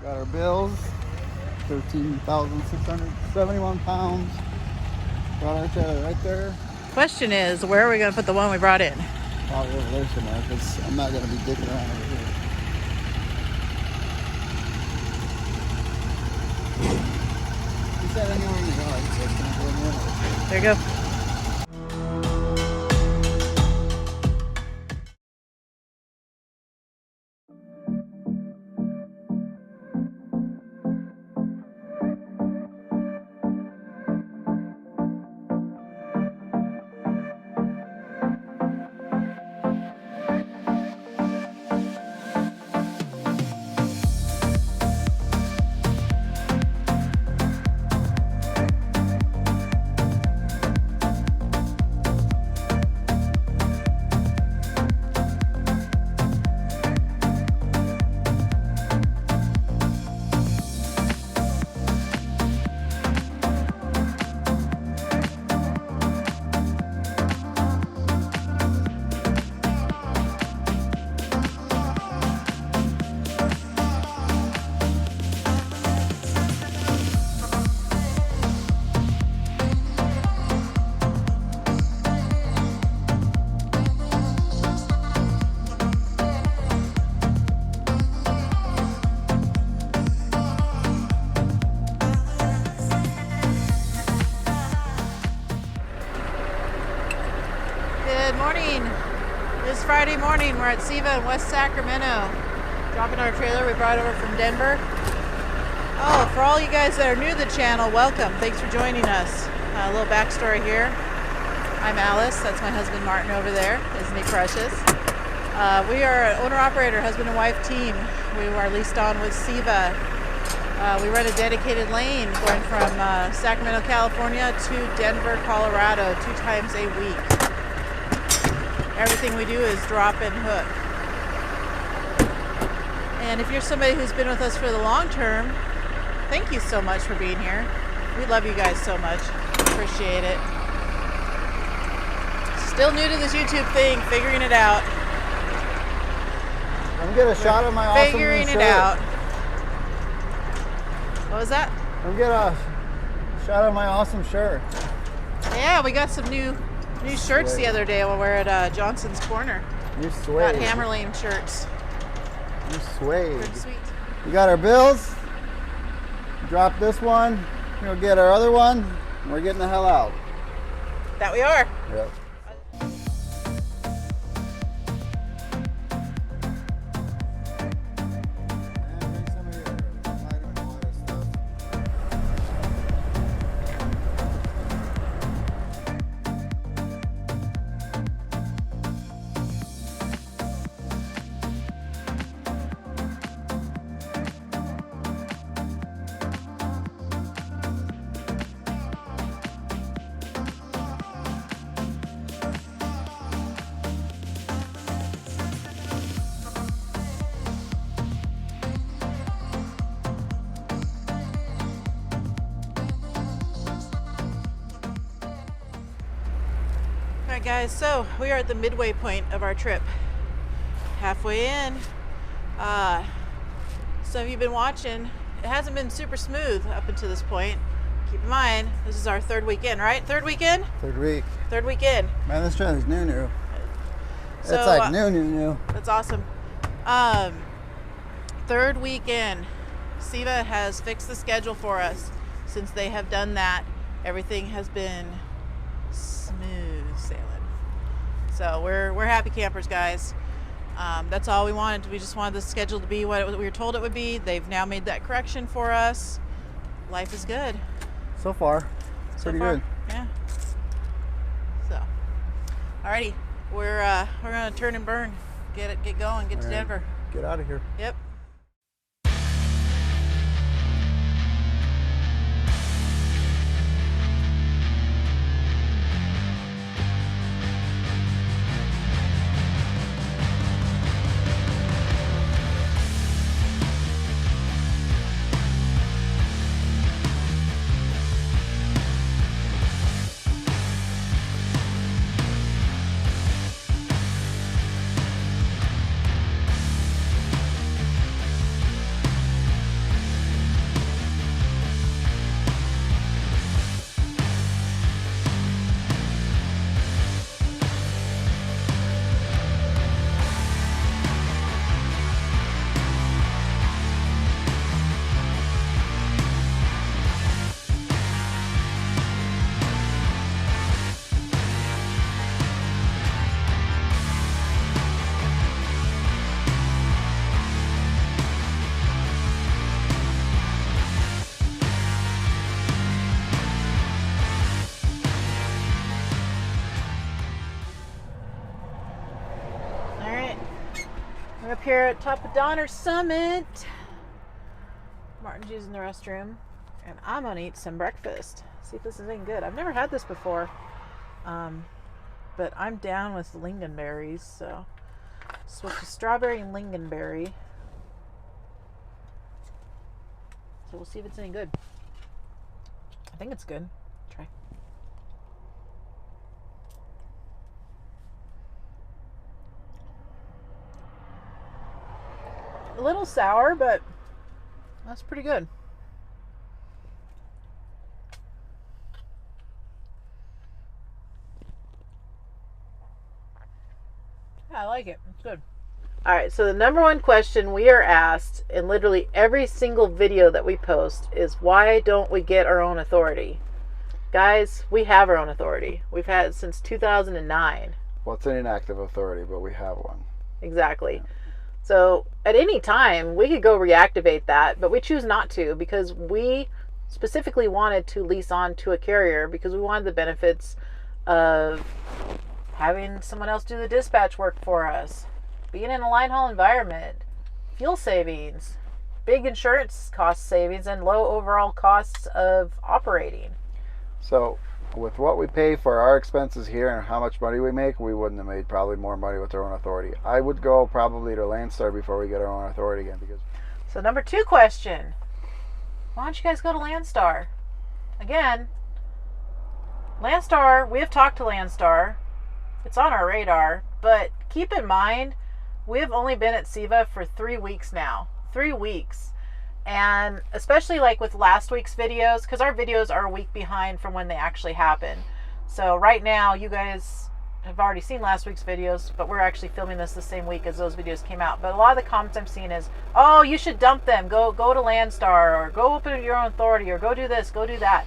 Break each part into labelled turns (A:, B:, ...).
A: Got our bills, 13,671 pounds. Got our trailer right there.
B: Question is, where are we going to put the one we brought in?
A: Probably over there somewhere, because I'm not going to be digging around over here. He said anywhere in the yard, so it's going to go in there.
B: There you go. Good morning. It's Friday morning. We're at Siva in West Sacramento, dropping our trailer we brought over from Denver. Oh, for all you guys that are new to the channel, welcome. Thanks for joining us. A little backstory here. I'm Alice. That's my husband Martin over there. Isn't he precious? We are an owner-operator, husband and wife team. We are leased on with Siva. We run a dedicated lane going from Sacramento, California to Denver, Colorado 2 times a week. Everything we do is drop and hook. And if you're somebody who's been with us for the long term, thank you so much for being here. We love you guys so much. Appreciate it. Still new to this YouTube thing, figuring it out.
A: I'm getting a shot of my awesome new shirt.
B: Figuring it out. What was that?
A: I'm getting a shot of my awesome shirt.
B: Yeah, we got some new shirts the other day when we were at Johnson's Corner.
A: New suede.
B: Got Hammerlane shirts.
A: New suede.
B: Pretty sweet.
A: We got our bills. Drop this one. We'll get our other one. And we're getting the hell out.
B: That we are.
A: Yep.
B: Alright guys, so we are at the midway point of our trip. Halfway in. So if you've been watching, it hasn't been super smooth up until this point. Keep in mind, this is our 3rd weekend, right? 3rd weekend?
A: 3rd week.
B: 3rd weekend.
A: Man, this trailer's new.
B: So,
A: it's like new.
B: That's awesome. 3rd weekend. Siva has fixed the schedule for us. Since they have done that, everything has been smooth sailing. So we're happy campers, guys. That's all we wanted. We just wanted the schedule to be what we were told it would be. They've now made that correction for us. Life is good.
A: So far, pretty good.
B: Yeah. So, alrighty, we're gonna turn and burn. Get going. Get to Denver.
A: Get out of here.
B: Yep. here at top of Donner Summit. Martin's using the restroom, and I'm gonna eat some breakfast. See if this is any good. I've never had this before, but I'm down with lingonberries, so switch to strawberry and lingonberry. So we'll see if it's any good. I think it's good. Try. A little sour, but that's pretty good. Yeah, I like it. It's good. All right, so the number one question we are asked in literally every single video that we post is, why don't we get our own authority? Guys, we have our own authority. We've had it since 2009.
A: Well, it's an inactive authority, but we have one.
B: Exactly. So at any time, we could go reactivate that, but we choose not to because we specifically wanted to lease on to a carrier because we wanted the benefits of having someone else do the dispatch work for us, being in a line haul environment, fuel savings, big insurance cost savings, and low overall costs of operating.
A: So with what we pay for our expenses here and how much money we make, we wouldn't have made probably more money with our own authority. I would go probably to Landstar before we get our own authority again. Because.
B: So number two question, why don't you guys go to Landstar? Again, Landstar, we have talked to Landstar. It's on our radar, but keep in mind, we have only been at SEVA for 3 weeks now. 3 weeks. And especially like with last week's videos, because our videos are a week behind from when they actually happen. So right now, you guys have already seen last week's videos, but we're actually filming this the same week as those videos came out. But a lot of the comments I'm seeing is, oh, you should dump them. Go to Landstar, or go open your own authority, or go do this, go do that.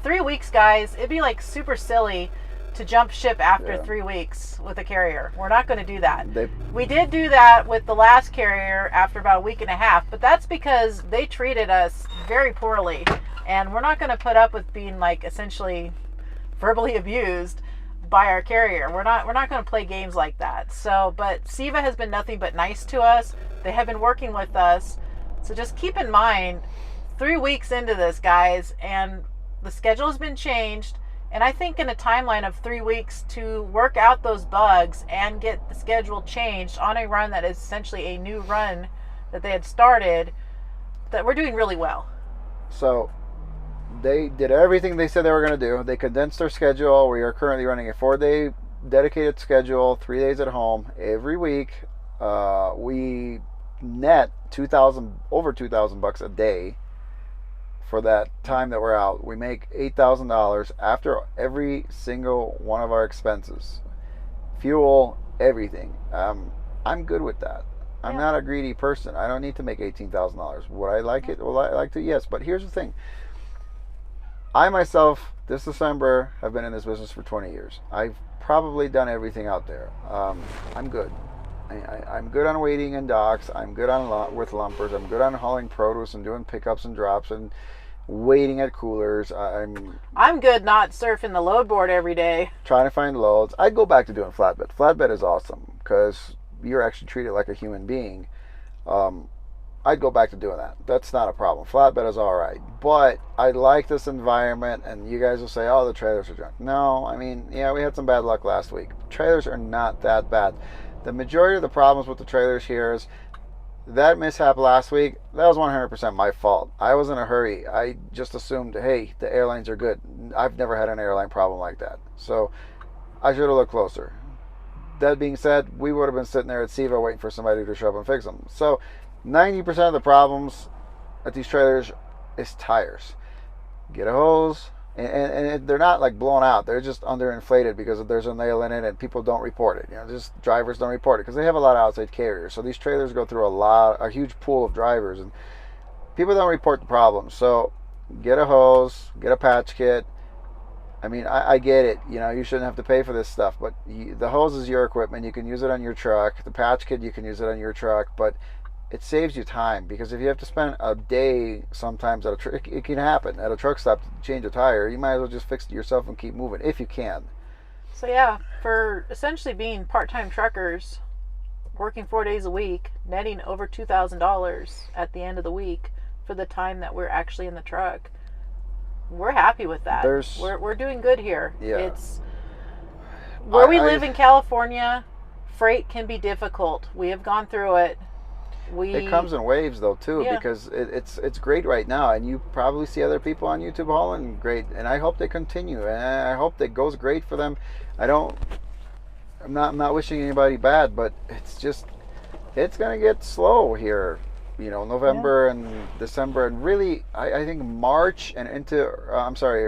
B: 3 weeks, guys. It'd be like super silly to jump ship after 3 weeks with a carrier. We're not going to do that. We did do that with the last carrier after about a week and a half, but that's because they treated us very poorly, and we're not going to put up with being like essentially verbally abused by our carrier. We're not going to play games like that. So, but SEVA has been nothing but nice to us. They have been working with us. So just keep in mind, 3 weeks into this, guys, and the schedule has been changed. And I think in a timeline of 3 weeks to work out those bugs and get the schedule changed on a run that is essentially a new run that they had started, that we're doing really well.
A: So they did everything they said they were going to do. They condensed their schedule. We are currently running a 4-day dedicated schedule, 3 days at home every week. We net over $2,000 a day. For that time that we're out, we make $8,000 after every single one of our expenses, fuel, everything. I'm good with that. I'm not a greedy person. I don't need to make $18,000. Would I like it? Well, I like to, yes. But here's the thing. I myself, this December, have been in this business for 20 years. I've probably done everything out there. I'm good. I'm good on waiting in docks. I'm good on with lumpers. I'm good on hauling produce and doing pickups and drops and waiting at coolers.
B: I'm good not surfing the load board every day.
A: Trying to find loads. I'd go back to doing flatbed. Flatbed is awesome because you're actually treated like a human being. I'd go back to doing that. That's not a problem. Flatbed is all right. But I like this environment, and you guys will say, oh, the trailers are junk. No, I mean, yeah, we had some bad luck last week. Trailers are not that bad. The majority of the problems with the trailers here is that mishap last week, that was 100% my fault. I was in a hurry. I just assumed, hey, the airlines are good. I've never had an airline problem like that. So I should have looked closer. That being said, we would have been sitting there at SEVA waiting for somebody to show up and fix them. So 90% of the problems at these trailers is tires. Get a hose, and they're not like blown out. They're just underinflated because there's a nail in it and people don't report it. You know, just drivers don't report it because they have a lot of outside carriers. So these trailers go through a huge pool of drivers, and people don't report the problems. So get a hose, get a patch kit. I mean, I get it. You know, you shouldn't have to pay for this stuff, but the hose is your equipment. You can use it on your truck. The patch kit, you can use it on your truck, but it saves you time, because if you have to spend a day sometimes at a truck, it can happen at a truck stop to change a tire. You might as well just fix it yourself and keep moving if you can.
B: So yeah, for essentially being part-time truckers, working 4 days a week, netting over $2,000 at the end of the week for the time that we're actually in the truck. We're happy with that. We're doing good here.
A: Yeah.
B: It's where we live in California. Freight can be difficult. We have gone through it.
A: It comes in waves though too, because it's great right now, and you probably see other people on YouTube hauling great, and I hope they continue, and I hope that goes great for them. I'm not wishing anybody bad, but it's gonna get slow here, November and December, and really I think March and into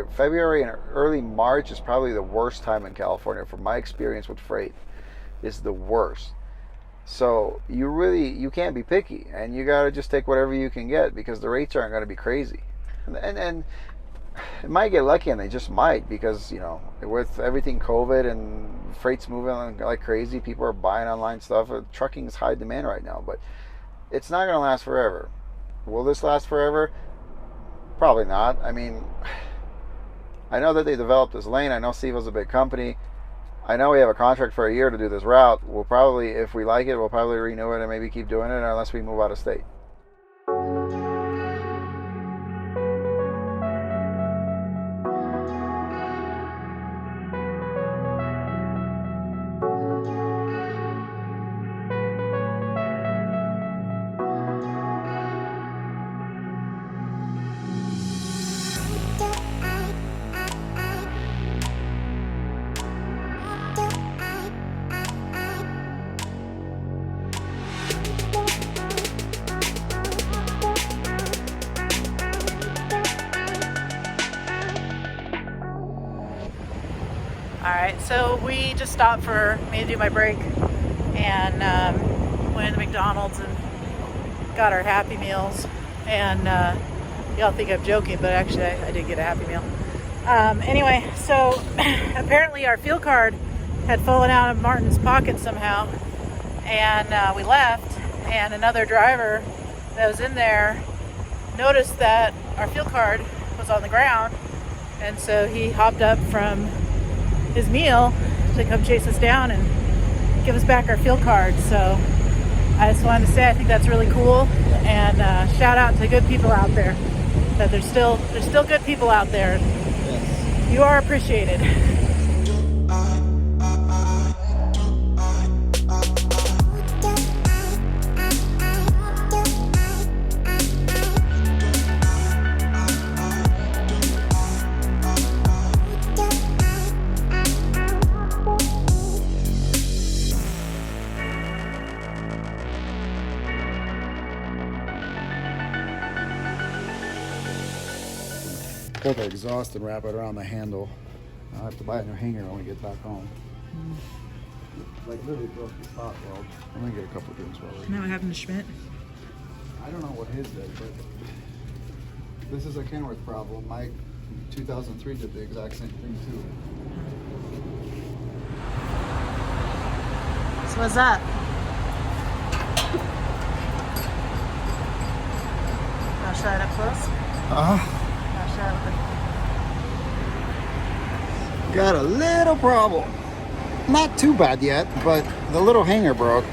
A: February and early March is probably the worst time in California from my experience with freight. It's the worst. So you can't be picky, and you got to just take whatever you can get, because the rates aren't going to be crazy. And it might get lucky, and they just might, because, with everything COVID and freight's moving like crazy, people are buying online stuff. Trucking is high demand right now, but it's not going to last forever. Will this last forever? Probably not. I mean, I know that they developed this lane. I know Sevo's a big company. I know we have a contract for a year to do this route. We'll probably, if we like it, we'll probably renew it and maybe keep doing it unless we move out of state.
B: Alright, so we just stopped for me to do my break, and went to McDonald's and got our Happy Meals. And y'all think I'm joking, but actually I did get a Happy Meal. Anyway, so apparently our fuel card had fallen out of Martin's pocket somehow, and we left, and another driver that was in there noticed that our fuel card was on the ground, and so he hopped up from his meal to come chase us down and give us back our fuel card. So I just wanted to say I think that's really cool, and shout out to good people out there, that there's still good people out there. Yes. You are appreciated.
A: Cut the exhaust and wrap it around the handle. I'll have to buy a new hanger when we get back home. Like literally broke the spot weld. I'm gonna get a couple of things welded.
B: Now what happened to Schmidt?
A: I don't know what his did, but this is a Kenworth problem. My 2003 did the exact same thing too.
B: So what's up? I'll show it up close.
A: Got a little problem. Not too bad yet, but the little hanger broke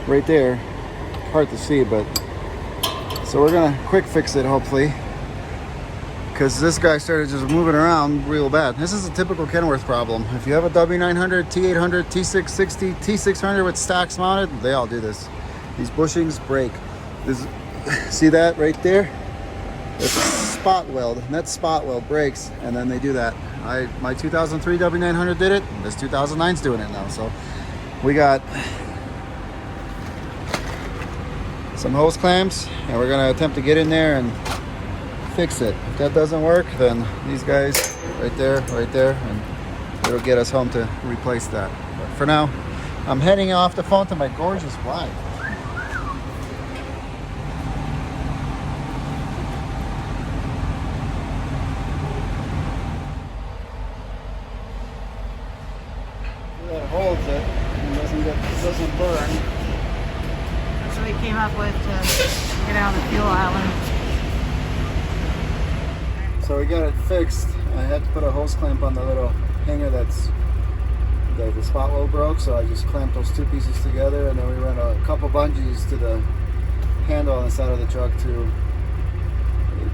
A: right there. Hard to see, but so we're gonna quick fix it hopefully, because this guy started just moving around real bad. This is a typical Kenworth problem. If you have a W900, T800, T660, T600 with stacks mounted, they all do this. These bushings break. See that right there? It's a spot weld, and that spot weld breaks, and then they do that. My 2003 W900 did it, and this 2009's doing it now. So we got some hose clamps, and we're gonna attempt to get in there and fix it. If that doesn't work, then these guys right there, and it'll get us home to replace that. But for now, I'm heading off the phone to my gorgeous wife. That holds it and doesn't burn.
B: That's what we came up with to get out of the fuel island.
A: So we got it fixed. I had to put a hose clamp on the little hanger that's the spot weld broke, so I just clamped those two pieces together, and then we ran a couple bungees to the handle on the side of the truck to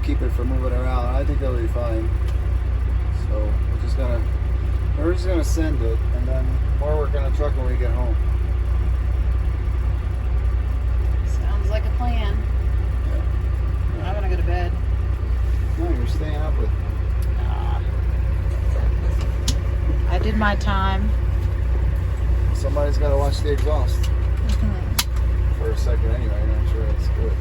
A: keep it from moving around. I think that'll be fine. So we're just gonna send it, and then more work on the truck when we get home.
B: Sounds like a plan.
A: Yeah.
B: I'm gonna go to bed.
A: No, you're staying up with.
B: I did my time.
A: Somebody's got to watch the exhaust for a second anyway. I'm sure it's good.